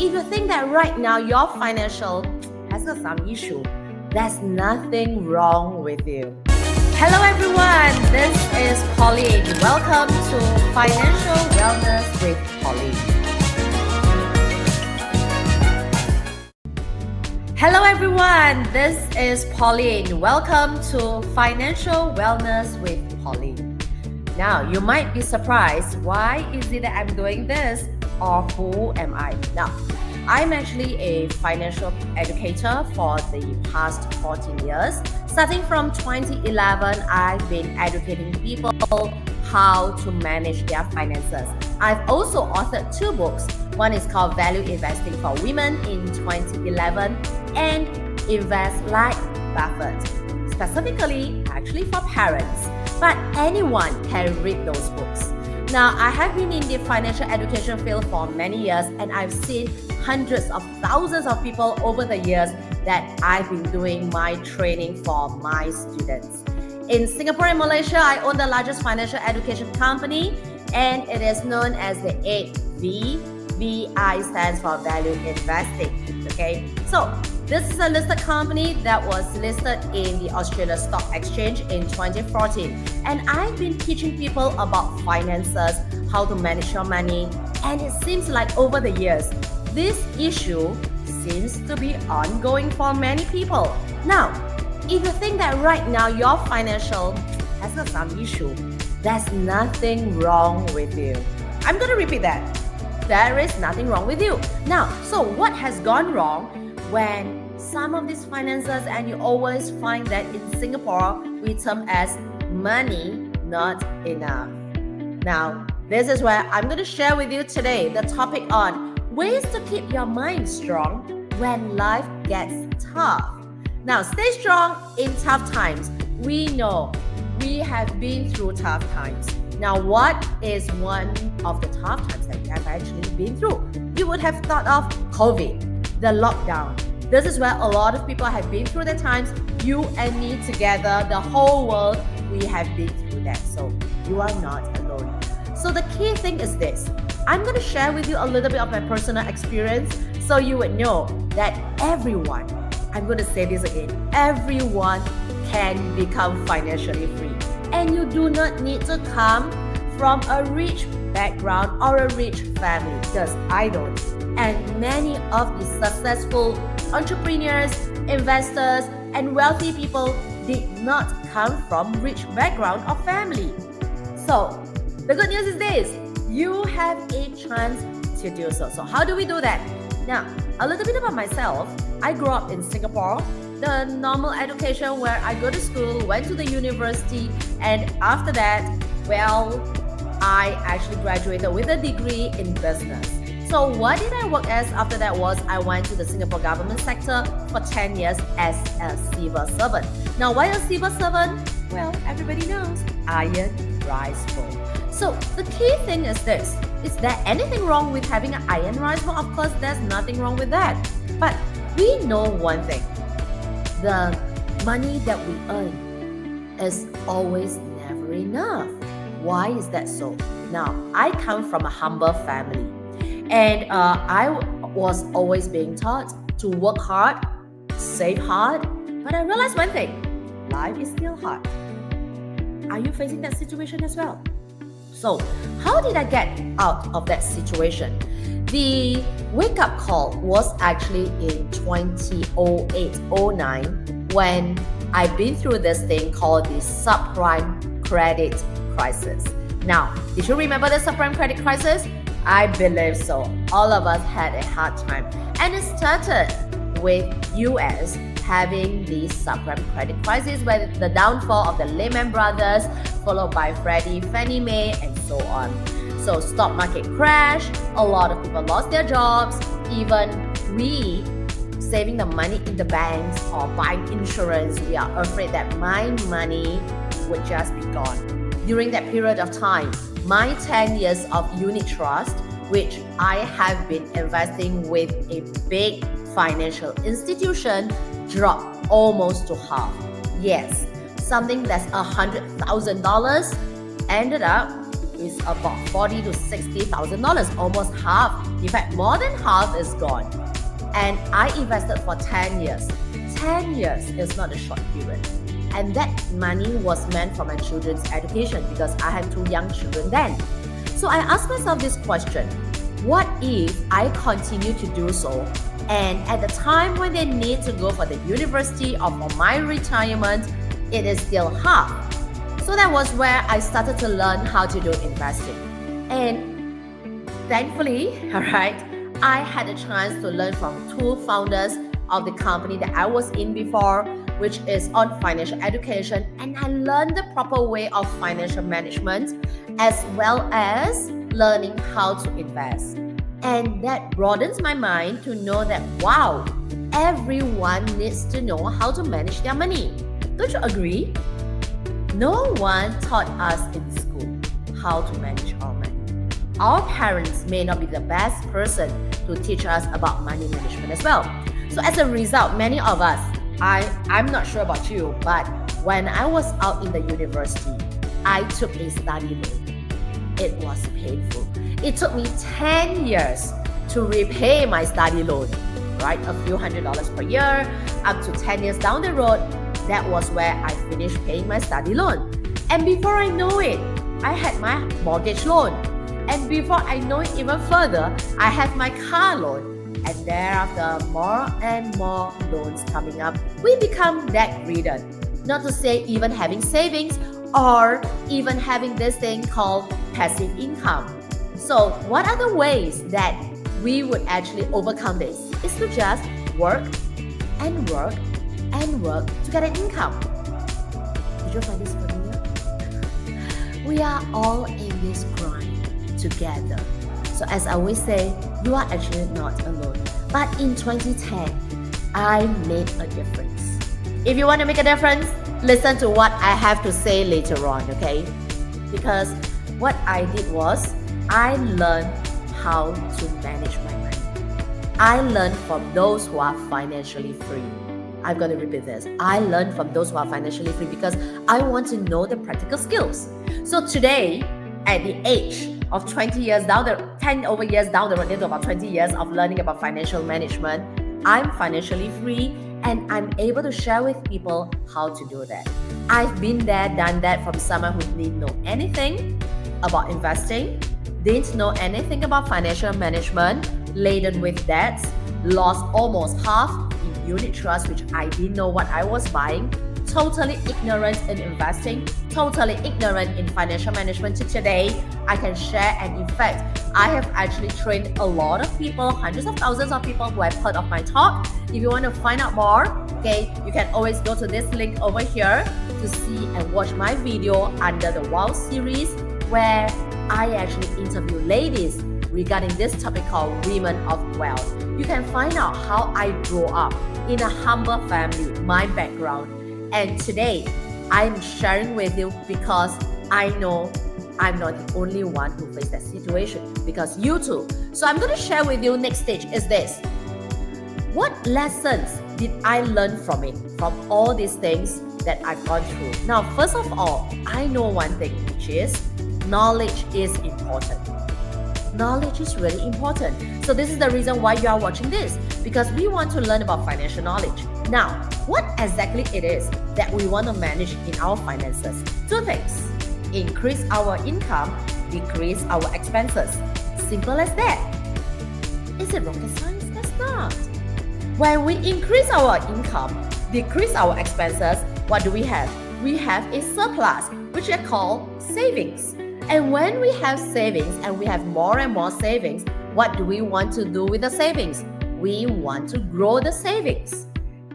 if you think that right now your financial has got some issue, there's nothing wrong with you. Hello everyone, this is Pauline. Welcome to Financial Wellness with Pauline. Hello everyone, this is Pauline. Welcome to Financial Wellness with Pauline. Now, you might be surprised, why is it that I'm doing this or who am I? Now, I'm actually a financial educator for the past 14 years. Starting from 2011, I've been educating people how to manage their finances. I've also authored 2 books. One is called Value Investing for Women in 2011 and Invest Like Buffett, specifically actually for parents. But anyone can read those books. Now, I have been in the financial education field for many years and I've seen hundreds of thousands of people over the years that I've been doing my training for my students. In Singapore and Malaysia, I own the largest financial education company and it is known as the 8V. VI stands for Value Investing. Okay, so this is a listed company that was listed in the Australia Stock Exchange in 2014. And I've been teaching people about finances, how to manage your money. And it seems like over the years, this issue seems to be ongoing for many people. Now, if you think that right now your financial has got some issue, there's nothing wrong with you. I'm going to repeat that. There is nothing wrong with you. Now, so what has gone wrong when some of these finances, and you always find that in Singapore, we term as money not enough. Now, this is where I'm going to share with you today the topic on ways to keep your mind strong when life gets tough. Now, stay strong in tough times. We know we have been through tough times. Now, what is one of the tough times that we have actually been through? You would have thought of COVID, the lockdown. This is where a lot of people have been through the times. You and me together, the whole world, we have been through that. So you are not alone. So the key thing is this. I'm going to share with you a little bit of my personal experience so you would know that everyone, I'm going to say this again, everyone can become financially free. And you do not need to come from a rich background or a rich family, because I don't. And many of the successful entrepreneurs, investors, and wealthy people did not come from rich background or family. So the good news is this, you have a chance to do so. So how do we do that? Now, a little bit about myself. I grew up in Singapore, the normal education where I go to school, went to the university, and after that, well, I actually graduated with a degree in business. So what did I work as after that was I went to the Singapore government sector for 10 years as a civil servant. Now, why a civil servant? Well, everybody knows, iron rice bowl. So the key thing is this, is there anything wrong with having an iron rice bowl? Of course, there's nothing wrong with that. But we know one thing, the money that we earn is always never enough. Why is that so? Now, I come from a humble family and I was always being taught to work hard, save hard, but I realized one thing, life is still hard. Are you facing that situation as well? So, how did I get out of that situation? The wake-up call was actually in 2008-09 when I've been through this thing called the subprime credit crisis. Now, did you remember the subprime credit crisis? I believe so. All of us had a hard time. And it started with US having the subprime credit crisis, where the downfall of the Lehman Brothers, followed by Freddie, Fannie Mae, and so on. So stock market crash, a lot of people lost their jobs, even we saving the money in the banks or buying insurance, we are afraid that my money would just be gone. During that period of time, my 10 years of unit trust, which I have been investing with a big financial institution, dropped almost to half. Yes, something that's $100,000 ended up is about $40,000 to $60,000, almost half. In fact, more than half is gone. And I invested for 10 years. 10 years is not a short period. And that money was meant for my children's education because I had 2 young children then. So I asked myself this question: what if I continue to do so, and at the time when they need to go for the university or for my retirement, it is still half? So that was where I started to learn how to do investing. And thankfully, alright, I had a chance to learn from 2 founders of the company that I was in before, which is on financial education, and I learned the proper way of financial management as well as learning how to invest. And that broadens my mind to know that, wow, everyone needs to know how to manage their money. Don't you agree? No one taught us in school how to manage our money. Our parents may not be the best person to teach us about money management as well. So as a result, many of us, I'm not sure about you, but when I was out in the university, I took a study loan. It was painful. It took me 10 years to repay my study loan, right? A few $100s per year, up to 10 years down the road. That was where I finished paying my study loan. And before I know it, I had my mortgage loan. And before I know it even further, I had my car loan. And thereafter, more and more loans coming up, we become debt-ridden. Not to say even having savings or even having this thing called passive income. So what are the ways that we would actually overcome this? Is to just work and work and work to get an income. Did you find this familiar? We are all in this grind together. So as I always say, you are actually not alone. But in 2010, I made a difference. If you want to make a difference, listen to what I have to say later on, okay? Because what I did was, I learned how to manage my money. I learned from those who are financially free. I've got to repeat this. I learned from those who are financially free because I want to know the practical skills. So today, at the age of 10 years down the road, into about 20 years of learning about financial management, I'm financially free and I'm able to share with people how to do that. I've been there, done that from someone who didn't know anything about investing, didn't know anything about financial management, laden with debts, lost almost half in unit trust, which I didn't know what I was buying, totally ignorant in investing, totally ignorant in financial management. To today, I can share, and in fact, I have actually trained a lot of people, hundreds of thousands of people who have heard of my talk. If you want to find out more, okay, you can always go to this link over here to see and watch my video under the Wow series, where I actually interview ladies regarding this topic called Women of Wealth. You can find out how I grew up in a humble family, my background. And today, I'm sharing with you because I know I'm not the only one who faced that situation, because you too. So I'm going to share with you next stage is this. What lessons did I learn from it, from all these things that I've gone through? Now, first of all, I know one thing, which is knowledge is important. Knowledge is really important. So this is the reason why you are watching this, because we want to learn about financial knowledge. Now, what exactly it is that we want to manage in our finances? 2 things. Increase our income, decrease our expenses. Simple as that. Is it rocket science? It's not. When we increase our income, decrease our expenses, what do we have? We have a surplus, which are called savings. And when we have savings and we have more and more savings, what do we want to do with the savings? We want to grow the savings.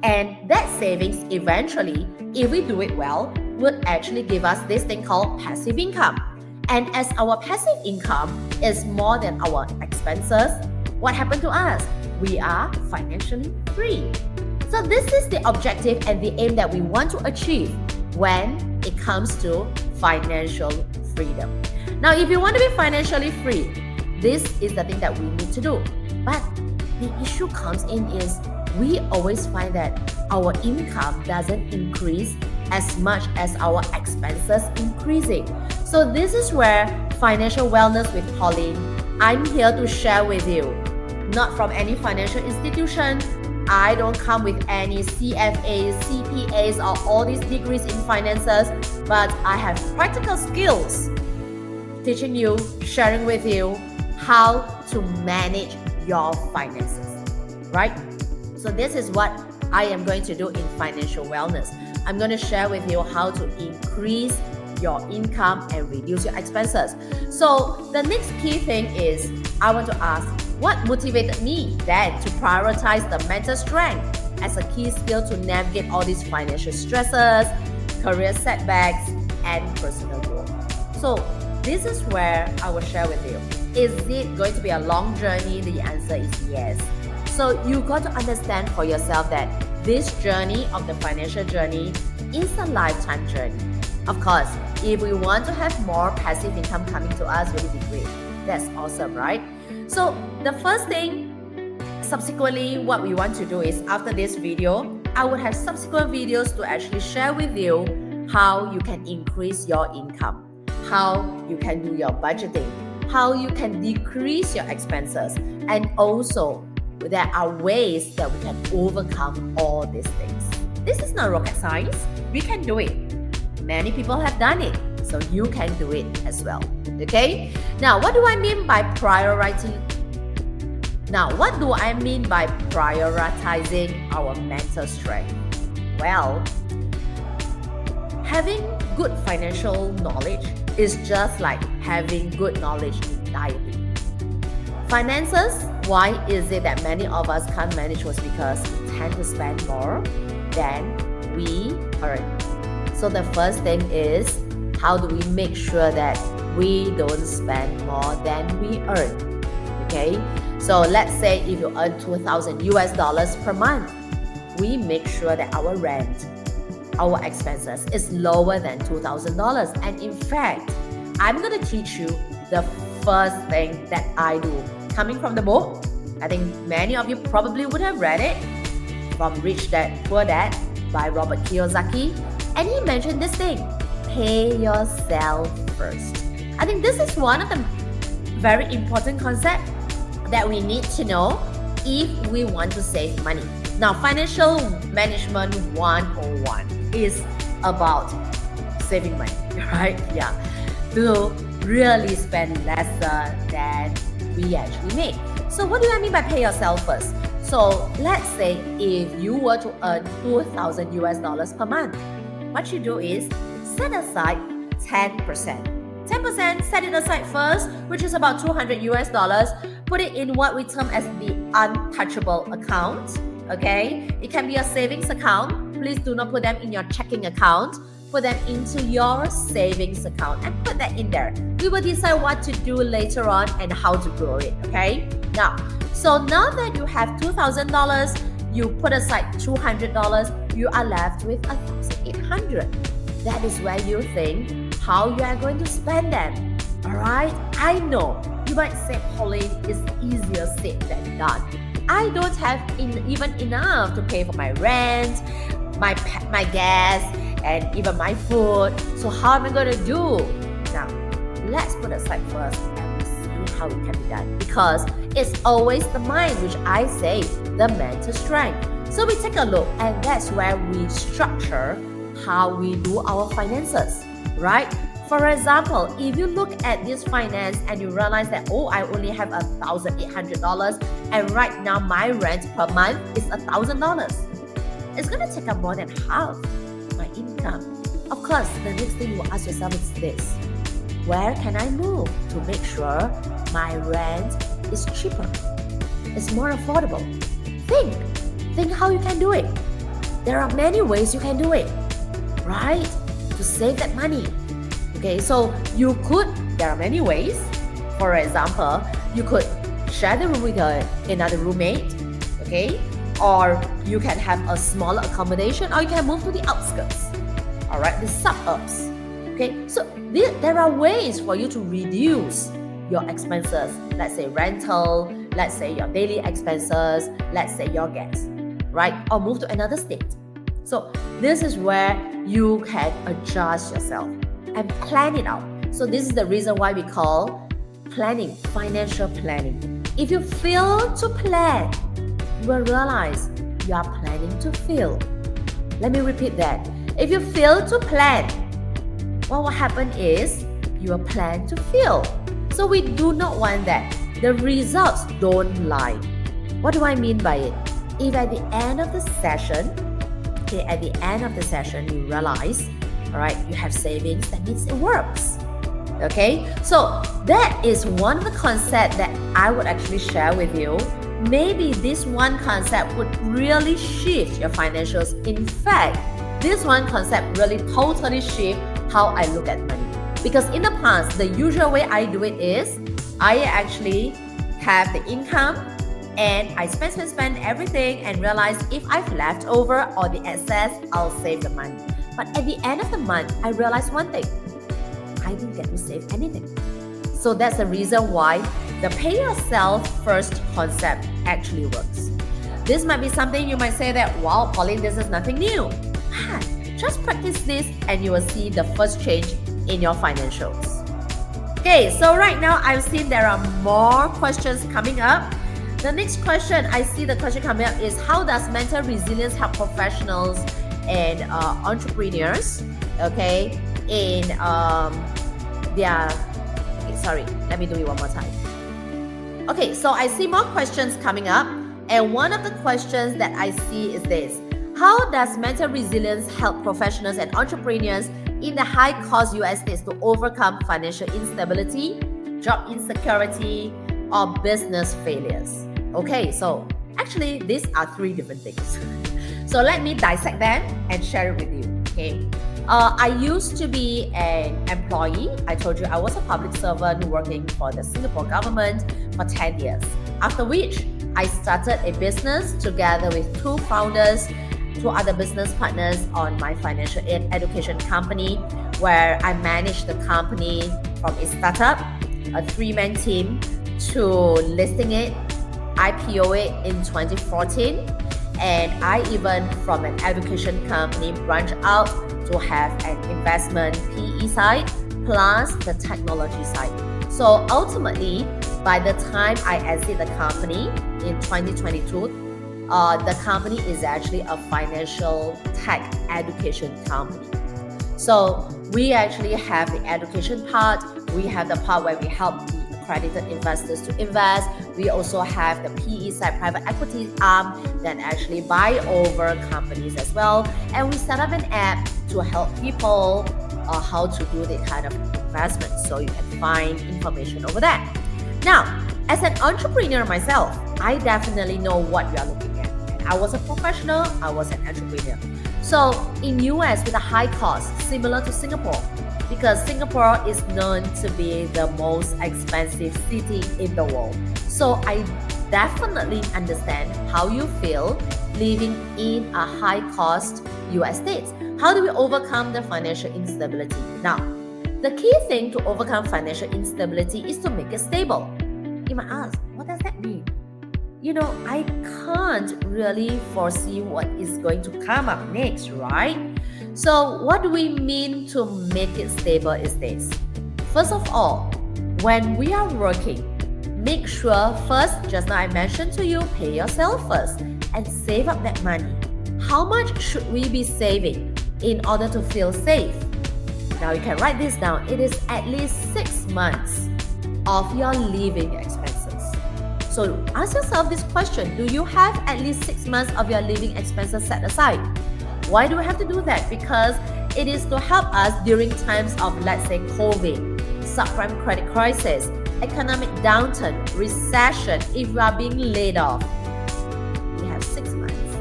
And that savings eventually, if we do it well, would actually give us this thing called passive income. And as our passive income is more than our expenses, what happened to us? We are financially free. So this is the objective and the aim that we want to achieve when it comes to financial freedom. Now, if you want to be financially free, this is the thing that we need to do. But the issue comes in is we always find that our income doesn't increase as much as our expenses increasing. So this is where Financial Wellness with Pauline. I'm here to share with you, not from any financial institution. I don't come with any CFAs, CPAs, or all these degrees in finances, but I have practical skills teaching you, sharing with you how to manage your finances, right? So this is what I am going to do in Financial Wellness. I'm going to share with you how to increase your income and reduce your expenses. So the next key thing is I want to ask, what motivated me then to prioritize the mental strength as a key skill to navigate all these financial stresses, career setbacks, and personal growth? So this is where I will share with you. Is it going to be a long journey? The answer is yes. So you got to understand for yourself that this journey of the financial journey is a lifetime journey. Of course, if we want to have more passive income coming to us, will be great. That's awesome, right? So the first thing, subsequently, what we want to do is after this video, I will have subsequent videos to actually share with you how you can increase your income, how you can do your budgeting, how you can decrease your expenses, and also there are ways that we can overcome all these things. This is not rocket science. We can do it. Many people have done it, so you can do it as well. Okay? Now, what do I mean by prioritizing? What do I mean by prioritizing our mental strength? Well, having good financial knowledge is just like having good knowledge in dieting. Finances, why is it that many of us can't manage was because we tend to spend more than we earn. So the first thing is, how do we make sure that we don't spend more than we earn? Okay, so let's say if you earn $2,000 per month, we make sure that our rent, our expenses is lower than $2,000. And in fact, I'm going to teach you the first thing that I do. Coming from the book, I think many of you probably would have read it, from Rich Dad, Poor Dad by Robert Kiyosaki. And he mentioned this thing, pay yourself first. I think this is one of the very important concepts that we need to know if we want to save money. Now, Financial Management 101 is about saving money, right? Yeah. To really spend lesser than we actually make. So what do I mean by pay yourself first? So let's say if you were to earn $2,000 per month, what you do is set aside 10%. 10%, set it aside first, which is about $200. Put it in what we term as the untouchable account. Okay, it can be a savings account. Please do not put them in your checking account. Put them into your savings account and put that in there. We will decide what to do later on and how to grow it. Okay. Now that you have $2,000, you put aside $200. You are left with $1,800. That is where you think how you are going to spend them. All right. I know you might say, Pauline, it's easier said than done. I don't have even enough to pay for my rent, my gas, and even my food. So how am I going to do? Now, let's put aside first and see how it can be done. Because it's always the mind, which I say, the mental strength. So we take a look, and that's where we structure how we do our finances, right? For example, if you look at this finance and you realize that, I only have $1,800 and right now my rent per month is $1,000. It's going to take up more than half my income. Of course, the next thing you will ask yourself is this: where can I move to make sure my rent is cheaper? It's more affordable. Think how you can do it. There are many ways you can do it, right? To save that money. Okay, so there are many ways. For example, you could share the room with another roommate, okay? Or you can have a smaller accommodation, or you can move to the outskirts, all right, the suburbs. Okay, so there are ways for you to reduce your expenses. Let's say rental, let's say your daily expenses, let's say your gas, right? Or move to another state. So this is where you can adjust yourself and plan it out. So this is the reason why we call planning, financial planning. If you fail to plan, you will realize you are planning to fail. Let me repeat that. If you fail to plan, what will happen is you will plan to fail. So we do not want that. The results don't lie. What do I mean by it? If at the end of the session, you realize, all right, you have savings, that means it works. Okay, so that is one of the concepts that I would actually share with you. Maybe this one concept would really shift your financials. In fact, this one concept really totally shift how I look at money. Because in the past, the usual way I do it is I actually have the income and I spend everything and realize if I've left over or the excess, I'll save the money. But at the end of the month, I realized one thing. I didn't get to save anything. So that's the reason why the pay yourself first concept actually works. This might be something you might say that, wow, Pauline, this is nothing new. Just practice this and you will see the first change in your financials. Okay, so right now I've seen there are more questions coming up. The next question, I see the question coming up is how does mental resilience help professionals and entrepreneurs, okay, in let me do it one more time. Okay, so I see more questions coming up, and one of the questions that I see is this: how does mental resilience help professionals and entrepreneurs in the high-cost US states to overcome financial instability, job insecurity, or business failures? Okay, so actually these are three different things. So let me dissect them and share it with you. Okay. I used to be an employee. I told you I was a public servant working for the Singapore government for 10 years. After which, I started a business together with two founders, two other business partners on my financial education company, where I managed the company from a startup, a 3-man team, to listing it, IPO it in 2014. And I even from an education company branched out to have an investment PE side plus the technology side. So ultimately, by the time I exit the company in 2022, the company is actually a financial tech education company. So we actually have the education part. We have the part where we help the accredited investors to invest. We also have the PE side, private equity arm, that actually buy over companies as well. And we set up an app to help people how to do the kind of investment. So you can find information over there. Now, as an entrepreneur myself, I definitely know what you are looking at. And I was a professional, I was an entrepreneur. So in US with a high cost, similar to Singapore, because Singapore is known to be the most expensive city in the world. So I definitely understand how you feel living in a high-cost US state. How do we overcome the financial instability? Now, the key thing to overcome financial instability is to make it stable. You might ask, what does that mean? I can't really foresee what is going to come up next, right? So what do we mean to make it stable is this. First of all, when we are working, make sure first, just now I mentioned to you, pay yourself first and save up that money. How much should we be saving in order to feel safe? Now you can write this down. It is at least 6 months of your living expenses. So ask yourself this question. Do you have at least 6 months of your living expenses set aside? Why do we have to do that? Because it is to help us during times of, let's say, COVID, subprime credit crisis, economic downturn, recession, if we are being laid off. We have 6 months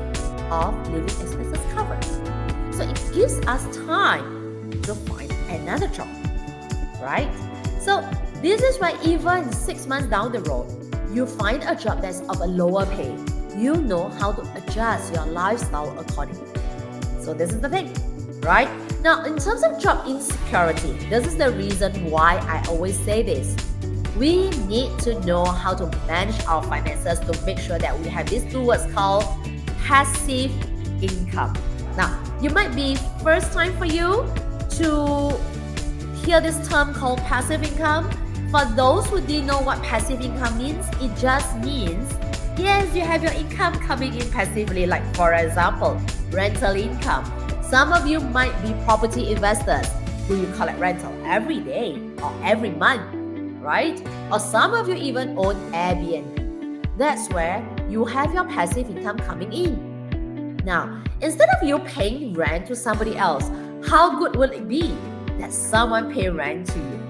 of living expenses covered. So it gives us time to find another job, right? So this is why even 6 months down the road, you find a job that's of a lower pay. You know how to adjust your lifestyle accordingly. So this is the thing, right? Now, in terms of job insecurity, this is the reason why I always say this. We need to know how to manage our finances to make sure that we have these two words called passive income. Now, you might be first time for you to hear this term called passive income? For those who didn't know what passive income means, it just means, yes, you have your income coming in passively, like for example, rental income. Some of you might be property investors who you collect rental every day or every month, right? Or some of you even own Airbnb. That's where you have your passive income coming in. Now, instead of you paying rent to somebody else, how good will it be that someone pay rent to you?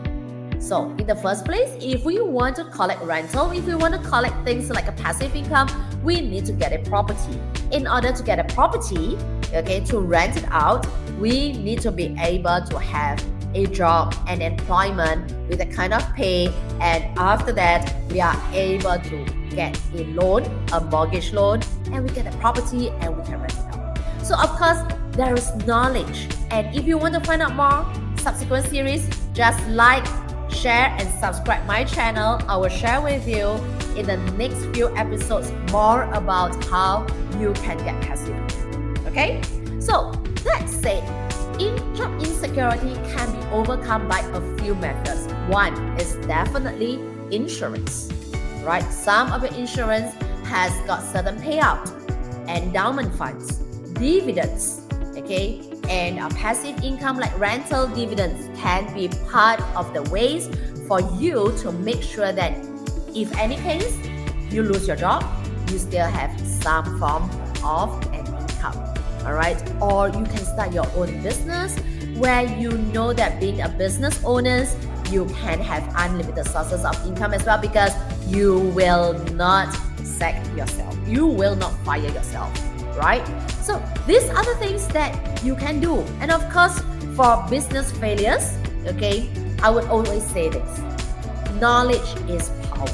So in the first place, if we want to collect rental, if we want to collect things like a passive income, we need to get a property. In order to get a property, to rent it out, we need to be able to have a job and employment with a kind of pay, and after that, we are able to get a loan, a mortgage loan, and we get a property and we can rent it out. So of course, there is knowledge, and if you want to find out more subsequent series, just like, share and subscribe my channel. I will share with you in the next few episodes more about how you can get passive income. Okay? So that said, job insecurity can be overcome by a few methods. One is definitely insurance, right? Some of the insurance has got certain payout, endowment funds, dividends, okay? And a passive income like rental dividends can be part of the ways for you to make sure that if any case you lose your job, you still have some form of an income, all right? Or you can start your own business where you know that being a business owner, you can have unlimited sources of income as well, because you will not sack yourself. You will not fire yourself, right? So these are the things that you can do. And of course, for business failures, okay, I would always say this: knowledge is power.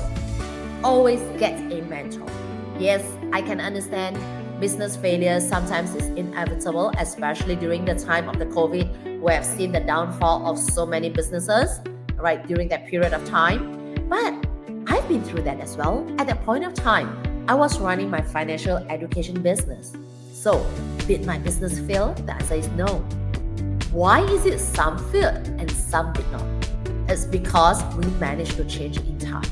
Always get a mentor. Yes, I can understand business failures sometimes is inevitable, especially during the time of the COVID. We have seen the downfall of so many businesses, right, during that period of time. But I've been through that as well. At that point of time, I was running my financial education business. So, did my business fail? The answer is no. Why is it some failed and some did not? It's because we managed to change in time.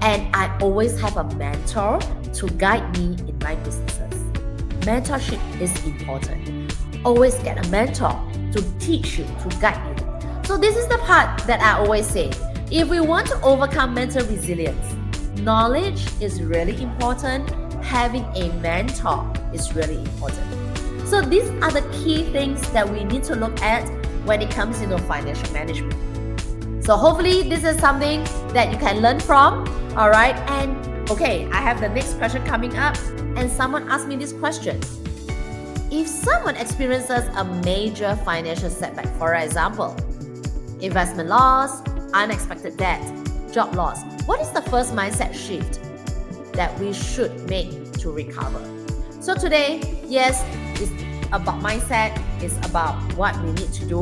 And I always have a mentor to guide me in my businesses. Mentorship is important. Always get a mentor to teach you, to guide you. So this is the part that I always say. If we want to overcome mental resilience, knowledge is really important. Having a mentor is really important. So these are the key things that we need to look at when it comes to financial management. So hopefully this is something that you can learn from, all right? And okay, I have the next question coming up, and someone asked me this question. If someone experiences a major financial setback, for example, investment loss, unexpected debt, job loss, what is the first mindset shift that we should make to recover? So today, yes, it's about mindset. It's about what we need to do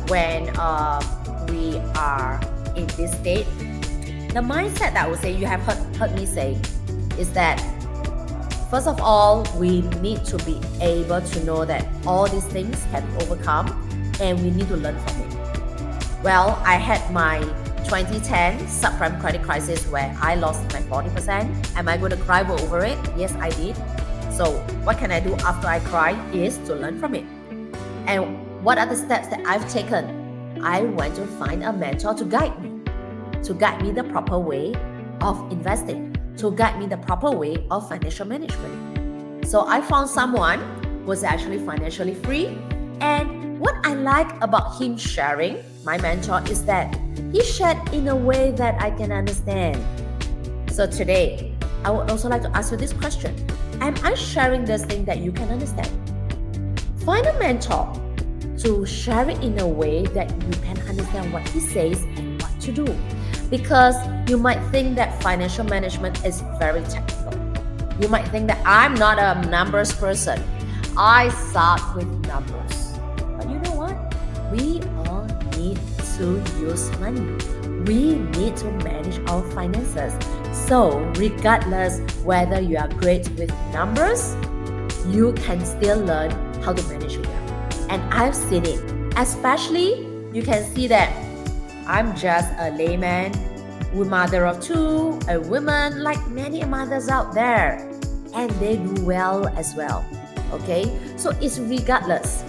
when we are in this state. The mindset that I would say you have heard me say is that first of all, we need to be able to know that all these things can be overcome, and we need to learn from it. Well, I had my 2010 subprime credit crisis where I lost my 40%. Am I going to cry over it? Yes, I did. So what can I do after I cry is to learn from it. And what are the steps that I've taken? I went to find a mentor to guide me the proper way of investing, to guide me the proper way of financial management. So I found someone who was actually financially free. And what I like about him sharing, my mentor, is that he shared in a way that I can understand. So today, I would also like to ask you this question. Am I sharing this thing that you can understand? Find a mentor to share it in a way that you can understand what he says and what to do. Because you might think that financial management is very technical. You might think that I'm not a numbers person. I suck with numbers. But you know what? We all need to use money. We need to manage our finances. So regardless whether you are great with numbers, you can still learn how to manage them. And I've seen it. Especially, you can see that I'm just a layman, a mother of two, a woman like many mothers out there, and they do well as well. Okay, so it's regardless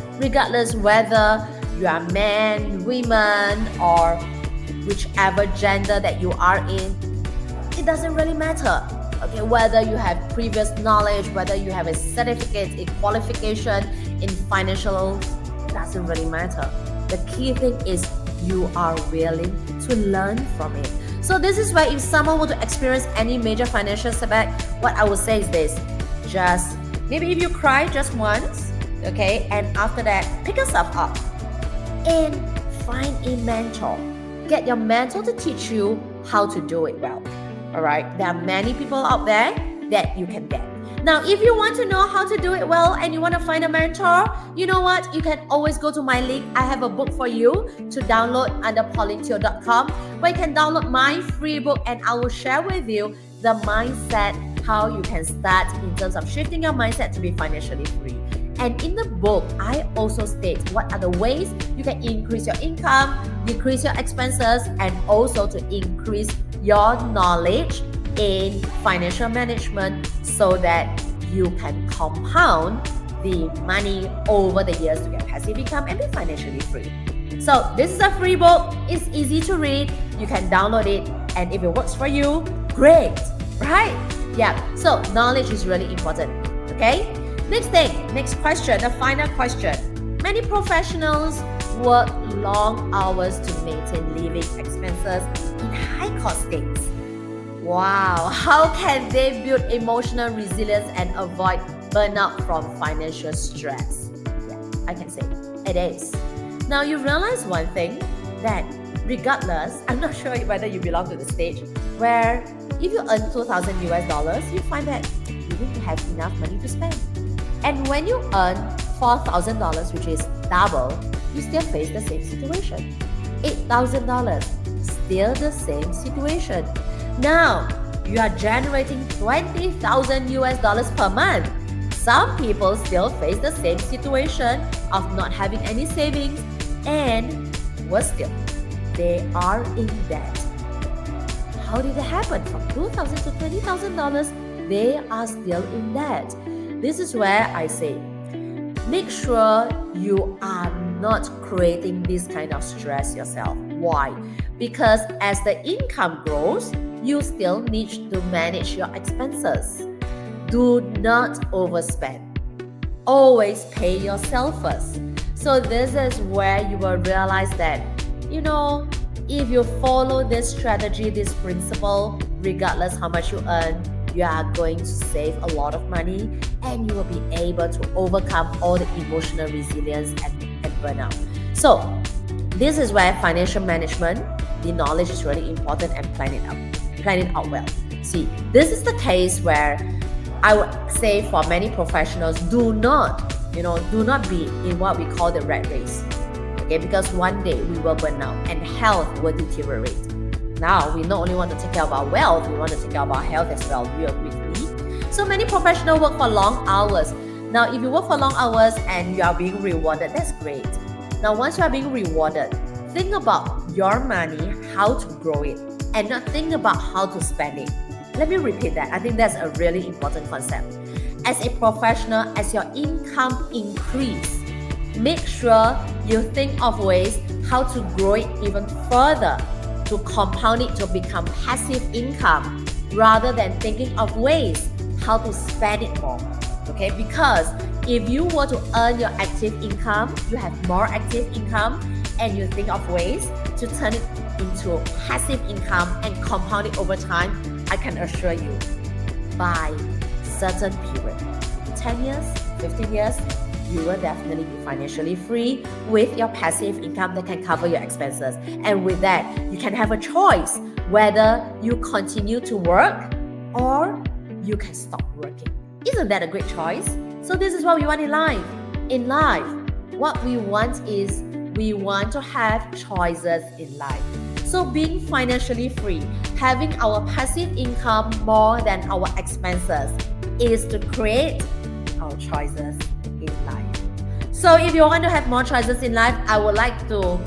whether you are man, women, or whichever gender that you are in, it doesn't really matter. Okay, whether you have previous knowledge, whether you have a certificate, a qualification in financial, doesn't really matter. The key thing is you are willing to learn from it. So this is why if someone were to experience any major financial setback, what I would say is this: just maybe if you cry just once, okay, and after that pick yourself up and find a mentor. Get your mentor to teach you how to do it well. All right, there are many people out there that you can get. Now, if you want to know how to do it well and you want to find a mentor, you know what? You can always go to my link. I have a book for you to download under paulineteo.com, where you can download my free book and I will share with you the mindset, how you can start in terms of shifting your mindset to be financially free. And in the book, I also state what are the ways you can increase your income, decrease your expenses, and also to increase your knowledge in financial management so that you can compound the money over the years to get passive income and be financially free. So this is a free book. It's easy to read. You can download it, and if it works for you, great, right? Yeah, so knowledge is really important, okay? Next question, the final question. Many professionals work long hours to maintain living expenses in high-cost states. Wow, how can they build emotional resilience and avoid burnout from financial stress? Yeah, I can say it is. Now you realize one thing, that regardless, I'm not sure whether you belong to the stage where if you earn $2,000 US, you find that you don't have enough money to spend. And when you earn $4,000, which is double, you still face the same situation. $8,000, still the same situation. Now, you are generating $20,000 US per month. Some people still face the same situation of not having any savings, and worse still, they are in debt. How did it happen? From $2,000 to $20,000, they are still in debt. This is where I say, make sure you are not creating this kind of stress yourself. Why? Because as the income grows, you still need to manage your expenses. Do not overspend. Always pay yourself first. So this is where you will realize that, if you follow this strategy, this principle, regardless how much you earn, you are going to save a lot of money, and you will be able to overcome all the emotional resilience and burnout. So this is where financial management, the knowledge is really important, and plan it out well. See, this is the case where I would say for many professionals, do not be in what we call the rat race. Okay, because one day we will burn out and health will deteriorate. Now, we not only want to take care of our wealth, we want to take care of our health as well. Do you agree with me? So many professionals work for long hours. Now, if you work for long hours and you are being rewarded, that's great. Now, once you are being rewarded, think about your money, how to grow it, and not think about how to spend it. Let me repeat that. I think that's a really important concept. As a professional, as your income increase, make sure you think of ways how to grow it even further, to compound it to become passive income, rather than thinking of ways how to spend it more. Okay, because if you were to earn your active income, you have more active income, and you think of ways to turn it into passive income and compound it over time, I can assure you, by certain period, 10 years, 15 years, you will definitely be financially free with your passive income that can cover your expenses. And with that, you can have a choice whether you continue to work or you can stop working. Isn't that a great choice? So this is what we want in life. In life, what we want is we want to have choices in life. So being financially free, having our passive income more than our expenses, is to create our choices in life. So if you want to have more choices in life, I would like to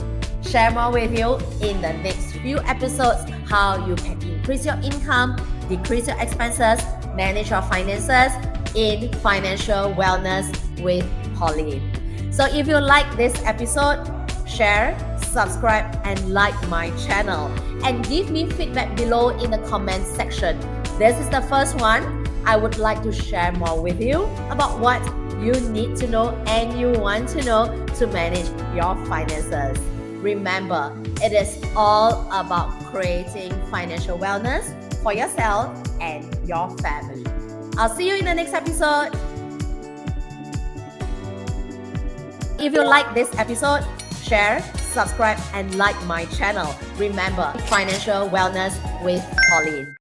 share more with you in the next few episodes how you can increase your income, decrease your expenses, manage your finances in financial wellness with Pauline. So if you like this episode, share, subscribe, and like my channel. And give me feedback below in the comment section. This is the first one. I would like to share more with you about what you need to know and you want to know to manage your finances. Remember, it is all about creating financial wellness for yourself and your family. I'll see you in the next episode. If you like this episode, share, subscribe, and like my channel. Remember, financial wellness with Pauline.